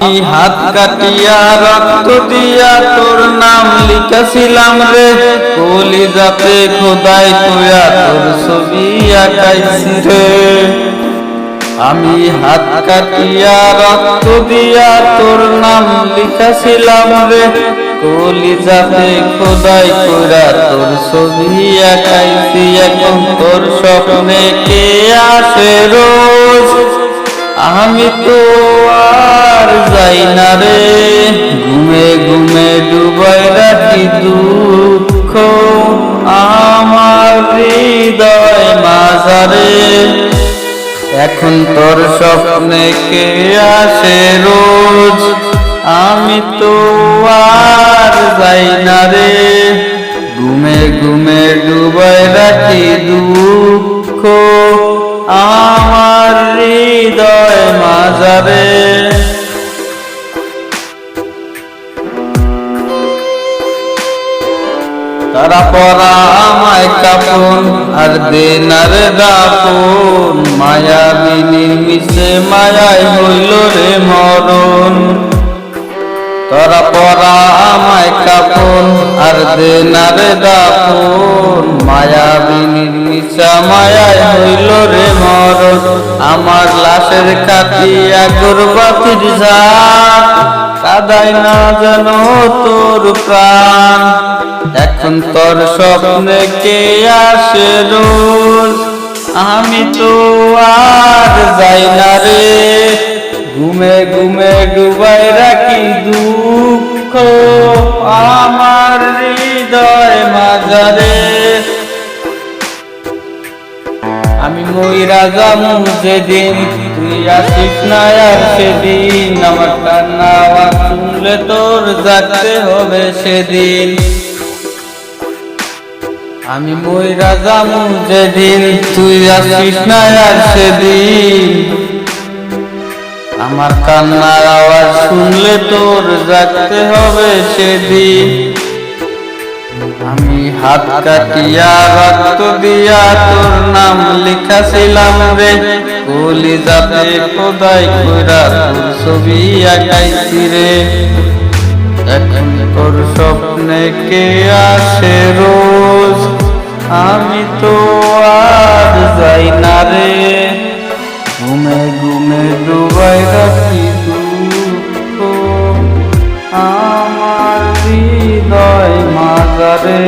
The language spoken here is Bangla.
হাত কাটিয়া রক্ত দিয়া তোর নাম লিখেছিলাম রে, কলিজাতে খোদাই কইরা তোর ছবি আঁকাইছি রে। আমি হাত কাটিয়া রক্ত দিয়া তোর নাম লিখেছিলাম রে, কলিজাতে খোদাই কইরা তোর ছবি আঁকাইছি। এখন তোর স্বপ্নে কে আসে রোজ, আমি তো আর যাই না রে। ঘুমে ঘুমে ডুবাই রাখি দুঃখ আমার হৃদয় মাঝারে। এখন তোর স্বপ্নে কে আসে রোজ, আমি তো আর যাই না রে। ঘুমে ঘুমে ডুবাই রাখি দুঃখ আমার হৃদয় মাঝারে। তারা পরা আমায় কাপন আর দেনার দাপন, মায়াবিনীর মিশে মায়ায় হইল রে মরণ। তারা পরা আমায় কাপন আর দেনার দাপন, মায়াবিনীর মিশা মায়ায় হইল রে মরণ। আমার লাশের কাটিয়া গোরবাতির ঝাঁক, কাদায় না যেন তোর প্রাণ। এখন তোর স্বপ্নে কে আসে রোজ, আমি তো আর যাই না রে। ঘুমে ঘুমে ডুবাই রাখি দুঃখ আমার হৃদয় মাঝারে। আমি মইরা যামু যেদিন, তুই আসিস না আর সেদিন। আমার কান্না আওয়াজ শুনলে তোর জাগতে হবে সেদিন। আমি মইরা যামু যেদিন, তুই আসিস না আর সেদিন। আমার কান্নার আওয়াজ শুনলে তোর জাগতে হবে সেদিন। আমি হাত কাটিয়া রক্ত দিয়া তোর নাম লিখেছিলাম রে, কলিজাতে খোদাই কইরা তোর ছবি আঁকাইছি রে। এখন তোর স্বপ্নে কে আসে রোজ, আমি তো আর যাই না রে। ঘুমে ঘুমে ডুবাই রাখি দুঃখ আমার হৃদয় মাঝারে।